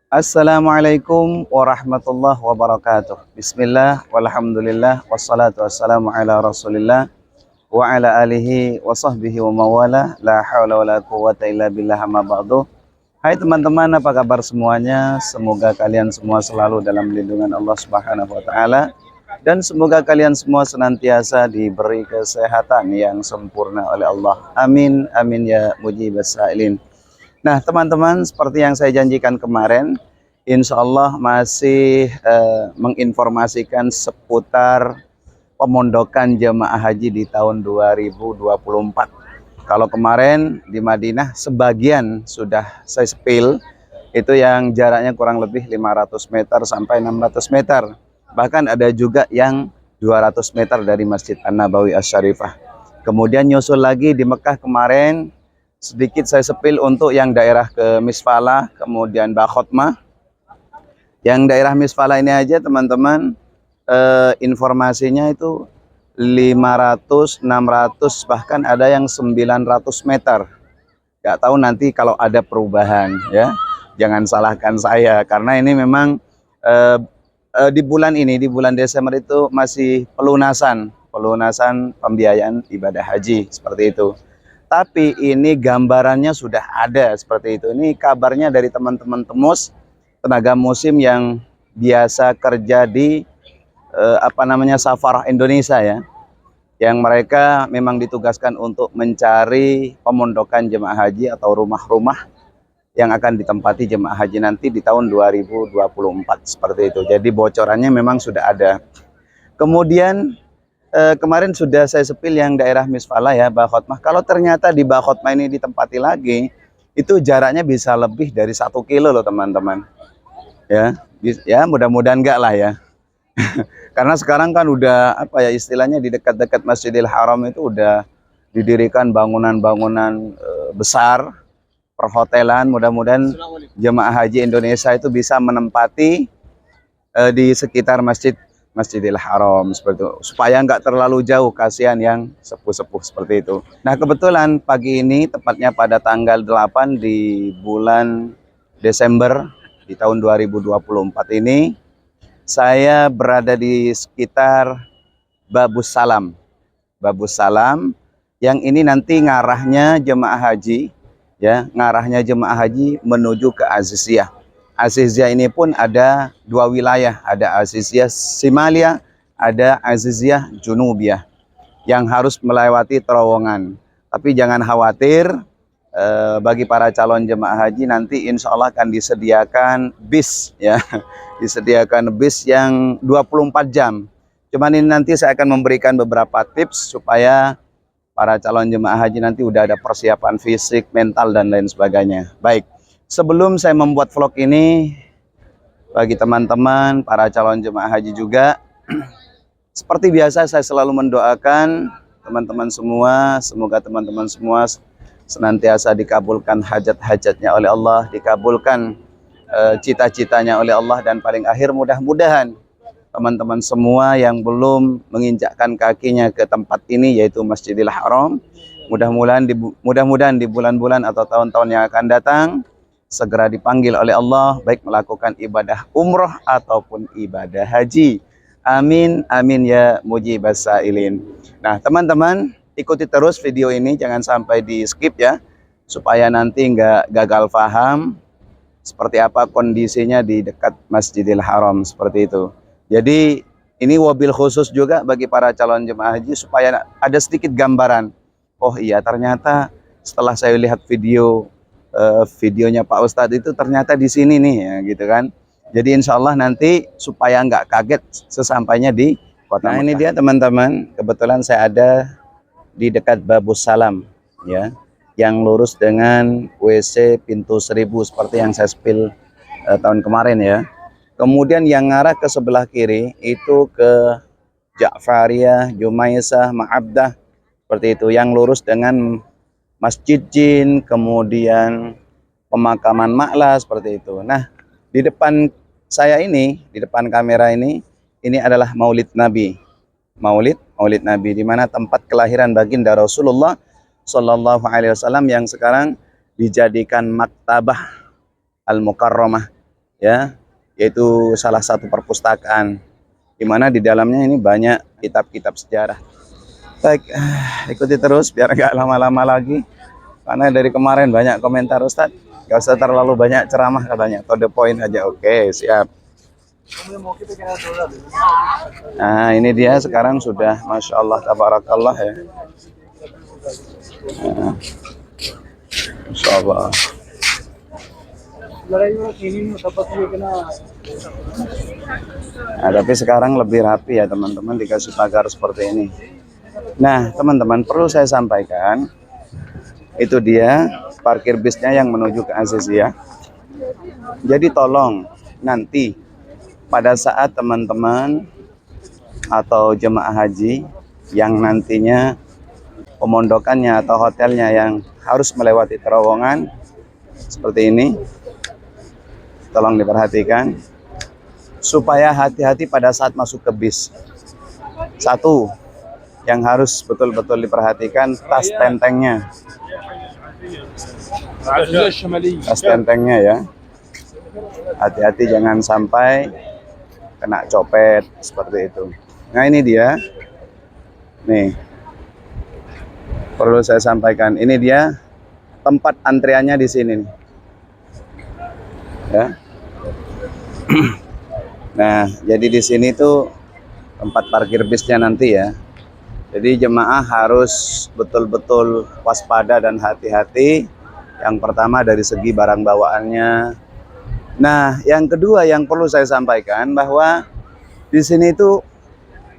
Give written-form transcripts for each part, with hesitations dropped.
Assalamualaikum warahmatullahi wabarakatuh. Bismillah, walhamdulillah, wassalatu wassalamu ala rasulillah wa ala alihi wa sahbihi wa mawala. La hawla wa la quwwata illa billah, amma ba'du. Hai teman-teman, apa kabar semuanya? Semoga kalian semua selalu dalam lindungan Allah Subhanahu wa taala dan semoga kalian semua senantiasa diberi kesehatan yang sempurna oleh Allah. Amin amin ya mujibas sa'ilin. Nah, teman-teman, seperti yang saya janjikan kemarin, insya Allah masih menginformasikan seputar pemondokan jemaah haji di tahun 2024. Kalau kemarin di Madinah, sebagian sudah saya spill, itu yang jaraknya kurang lebih 500 meter sampai 600 meter. Bahkan ada juga yang 200 meter dari Masjid An-Nabawi Asy-Syarifah. Kemudian nyusul lagi di Mekah kemarin, sedikit saya sepil untuk yang daerah ke Misfalah, kemudian Bakhotmah. Yang daerah Misfalah ini aja teman-teman, informasinya itu 500, 600, bahkan ada yang 900 meter. Gak tahu nanti kalau ada perubahan ya. Jangan salahkan saya, karena ini memang di bulan ini, di bulan Desember itu masih pelunasan pembiayaan ibadah haji, seperti itu. Tapi ini gambarannya sudah ada seperti itu. Ini kabarnya dari teman-teman Temus, tenaga musim yang biasa kerja di Safarah Indonesia ya. Yang mereka memang ditugaskan untuk mencari pemondokan jemaah haji atau rumah-rumah yang akan ditempati jemaah haji nanti di tahun 2024 seperti itu. Jadi bocorannya memang sudah ada. Kemudian kemarin sudah saya sepil yang daerah Misfalah ya, Bakhotmah. Kalau ternyata di Bakhotmah ini ditempati lagi, itu jaraknya bisa lebih dari 1 kilo loh teman-teman. Ya mudah-mudahan enggak lah ya. Karena sekarang kan udah istilahnya di dekat-dekat Masjidil Haram itu udah didirikan bangunan-bangunan besar, perhotelan. Mudah-mudahan jemaah haji Indonesia itu bisa menempati di sekitar Masjidil Haram seperti itu, supaya nggak terlalu jauh, kasihan yang sepuh-sepuh seperti itu. Nah, kebetulan pagi ini tepatnya pada tanggal 8 di bulan Desember di tahun 2024 ini, saya berada di sekitar Babus Salam. Babus Salam yang ini nanti ngarahnya jemaah haji ya, ngarahnya jemaah haji menuju ke Aziziyah. Aziziyah ini pun ada dua wilayah, ada Aziziyah Simalia, ada Aziziyah Junubiyah yang harus melewati terowongan. Tapi jangan khawatir, bagi para calon jemaah haji nanti insya Allah akan disediakan bis ya, disediakan bis yang 24 jam. Cuman ini nanti saya akan memberikan beberapa tips supaya para calon jemaah haji nanti udah ada persiapan fisik, mental, dan lain sebagainya. Baik. Sebelum saya membuat vlog ini, bagi teman-teman, para calon jemaah haji juga, seperti biasa saya selalu mendoakan teman-teman semua, semoga teman-teman semua senantiasa dikabulkan hajat-hajatnya oleh Allah, dikabulkan cita-citanya oleh Allah, dan paling akhir mudah-mudahan teman-teman semua yang belum menginjakkan kakinya ke tempat ini, yaitu Masjidil Haram, mudah-mudahan di bulan-bulan atau tahun-tahun yang akan datang, segera dipanggil oleh Allah, baik melakukan ibadah umroh ataupun ibadah haji. Amin, amin ya mujibas sa'ilin. Nah teman-teman, ikuti terus video ini, jangan sampai di skip ya, supaya nanti nggak gagal paham seperti apa kondisinya di dekat Masjidil Haram, seperti itu. Jadi ini wabil khusus juga bagi para calon jemaah haji, supaya ada sedikit gambaran. Oh iya, ternyata setelah saya lihat videonya Pak Ustadz itu ternyata di sini nih ya, gitu kan. Jadi insya Allah nanti supaya nggak kaget sesampainya di kota Mekah. Ini dia teman-teman, kebetulan saya ada di dekat Babus Salam ya, yang lurus dengan WC pintu 1000 seperti yang saya spill tahun kemarin ya. Kemudian yang ngarah ke sebelah kiri itu ke Ja'fariyah, Jumaisah, Ma'abdah, seperti itu, yang lurus dengan Masjid Jin, kemudian pemakaman Ma'la, seperti itu. Nah, di depan saya ini, di depan kamera ini adalah Maulid Nabi. Maulid Nabi, di mana tempat kelahiran baginda Rasulullah Shallallahu Alaihi Wasallam yang sekarang dijadikan Maktabah Al-Mukarramah ya, yaitu salah satu perpustakaan di mana di dalamnya ini banyak kitab-kitab sejarah. Baik, ikuti terus biar nggak lama-lama lagi. Karena dari kemarin banyak komentar, Ustadz, nggak usah terlalu banyak ceramah katanya, to the point aja. Oke, siap. Nah, ini dia sekarang sudah, Masya Allah, tabarakallah ya. Nah, Masya Allah. Nah, tapi sekarang lebih rapi ya teman-teman, dikasih pagar seperti ini. Nah, teman-teman, perlu saya sampaikan, itu dia parkir bisnya yang menuju ke Aziziyah. Jadi tolong nanti pada saat teman-teman atau jemaah haji yang nantinya pemondokannya atau hotelnya yang harus melewati terowongan seperti ini, tolong diperhatikan supaya hati-hati pada saat masuk ke bis. Satu, yang harus betul-betul diperhatikan, tas tentengnya. Tas tentengnya ya. Hati-hati jangan sampai kena copet seperti itu. Nah, ini dia. Nih. Perlu saya sampaikan, ini dia tempat antriannya di sini nih. Ya. Nah, jadi di sini tuh tempat parkir bisnya nanti ya. Jadi jemaah harus betul-betul waspada dan hati-hati. Yang pertama dari segi barang bawaannya. Nah, yang kedua yang perlu saya sampaikan bahwa di sini tuh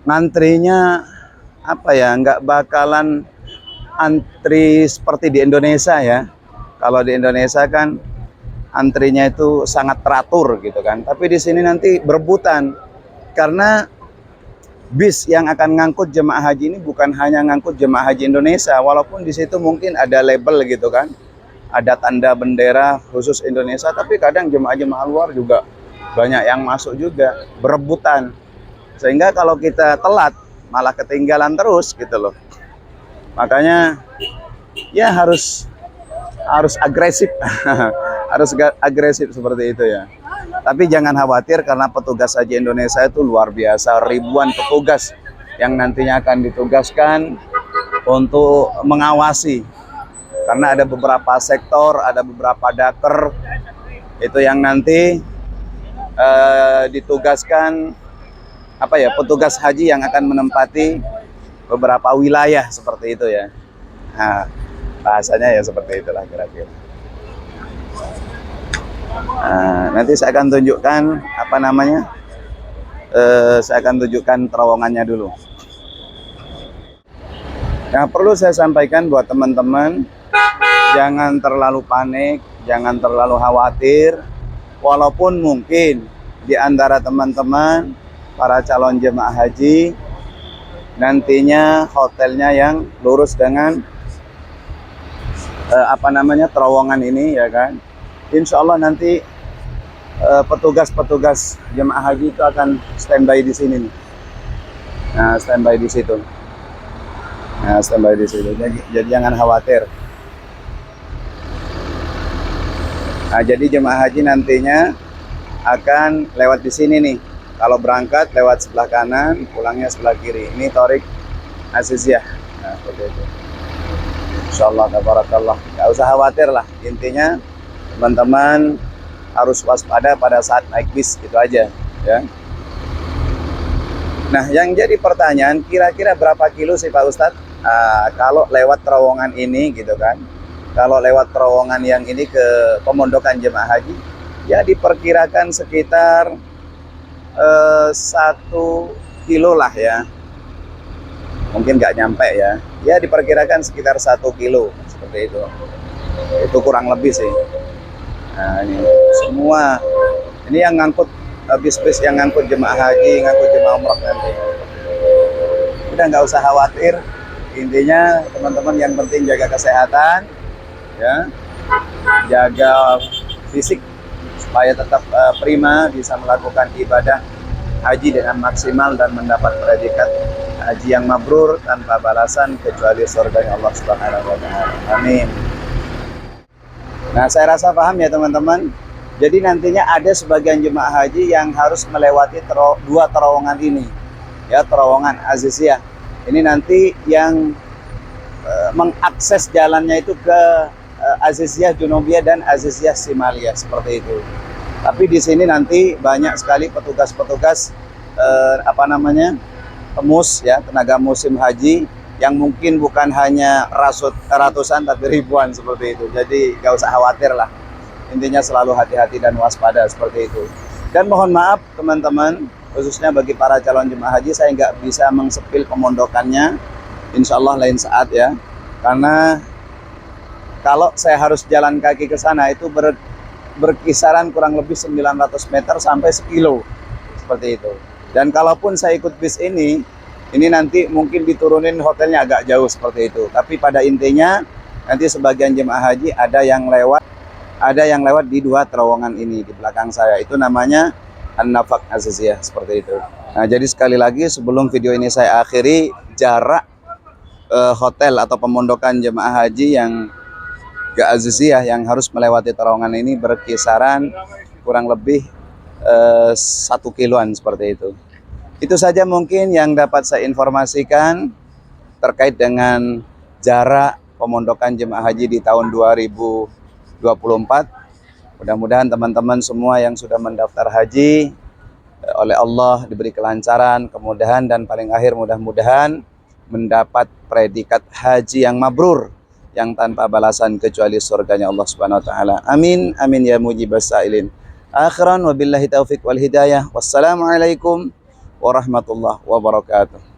ngantrinya apa ya, nggak bakalan antri seperti di Indonesia ya. Kalau di Indonesia kan antrinya itu sangat teratur gitu kan. Tapi di sini nanti berebutan karena bis yang akan ngangkut jemaah haji ini bukan hanya ngangkut jemaah haji Indonesia, walaupun di situ mungkin ada label gitu kan. Ada tanda bendera khusus Indonesia, tapi kadang jemaah-jemaah luar juga banyak yang masuk juga, berebutan. Sehingga kalau kita telat, malah ketinggalan terus gitu loh. Makanya ya harus agresif, harus agresif seperti itu ya. Tapi jangan khawatir karena petugas haji Indonesia itu luar biasa, ribuan petugas yang nantinya akan ditugaskan untuk mengawasi. Karena ada beberapa sektor, ada beberapa daker itu yang nanti ditugaskan apa ya, petugas haji yang akan menempati beberapa wilayah seperti itu ya. Nah, bahasanya ya seperti itulah kira-kira. Nah, nanti saya akan tunjukkan apa namanya, saya akan tunjukkan terowongannya dulu. Nah, perlu saya sampaikan buat teman-teman, jangan terlalu panik, jangan terlalu khawatir. Walaupun mungkin di antara teman-teman para calon jemaah haji nantinya hotelnya yang lurus dengan apa namanya, terowongan ini ya kan. Insya Allah nanti petugas-petugas jemaah haji itu akan standby di sini nih. Nah, standby di situ. Nah, standby di situ. Jadi jangan khawatir. Nah, jadi jemaah haji nantinya akan lewat di sini nih. Kalau berangkat lewat sebelah kanan, pulangnya sebelah kiri. Ini Thoriq Aziziyah. Nah, seperti itu. Insyaallah, tabarakallah. Gak usah khawatir lah. Intinya teman-teman harus waspada pada saat naik bis, itu aja ya. Nah, yang jadi pertanyaan, kira-kira berapa kilo sih Pak Ustadz kalau lewat terowongan ini gitu kan? Kalau lewat terowongan yang ini ke pemondokan jemaah haji, ya diperkirakan sekitar 1 kilo lah ya. Mungkin nggak nyampe ya. Ya diperkirakan sekitar 1 kilo seperti itu. Itu kurang lebih sih. Nah, ini semua ini yang ngangkut bis-bis yang ngangkut jemaah haji, ngangkut jemaah umrah nanti. Udah nggak usah khawatir. Intinya teman-teman yang penting jaga kesehatan. Ya, jaga fisik supaya tetap prima, bisa melakukan ibadah haji dengan maksimal dan mendapat predikat haji yang mabrur tanpa balasan kecuali surganya Allah Subhanahu wa taala. Amin. Nah, saya rasa paham ya teman-teman. Jadi nantinya ada sebagian jemaah haji yang harus melewati dua terowongan ini, ya, terowongan Aziziyah. Ini nanti yang mengakses jalannya itu ke Aziziyah Junubiyah dan Aziziyah Shimaliyah, seperti itu. Tapi di sini nanti banyak sekali petugas-petugas pemus, ya, tenaga musim haji yang mungkin bukan hanya ratusan tapi ribuan, seperti itu. Jadi gak usah khawatir lah. Intinya selalu hati-hati dan waspada, seperti itu. Dan mohon maaf teman-teman, khususnya bagi para calon jemaah haji, saya nggak bisa mengsepil pemondokannya. Insya Allah lain saat, ya. Karena kalau saya harus jalan kaki ke sana itu berkisaran kurang lebih 900 meter sampai 1 kilo, seperti itu. Dan kalaupun saya ikut bis ini nanti mungkin diturunin hotelnya agak jauh, seperti itu. Tapi pada intinya nanti sebagian jemaah haji ada yang lewat di dua terowongan ini di belakang saya. Itu namanya An-Nafaq Aziziyah, seperti itu. Nah, jadi sekali lagi sebelum video ini saya akhiri, jarak hotel atau pemondokan jemaah haji yang ke Aziziyah yang harus melewati terowongan ini berkisaran kurang lebih 1 kiloan, seperti itu. Itu saja mungkin yang dapat saya informasikan terkait dengan jarak pemondokan jemaah haji di tahun 2024. Mudah-mudahan teman-teman semua yang sudah mendaftar haji oleh Allah diberi kelancaran, kemudahan, dan paling akhir mudah-mudahan mendapat predikat haji yang mabrur, yang tanpa balasan kecuali surganya Allah Subhanahu wa taala. Amin amin ya mujibas sa'ilin. Akhiran wabillahi taufik wal hidayah. Wassalamualaikum warahmatullahi wabarakatuh.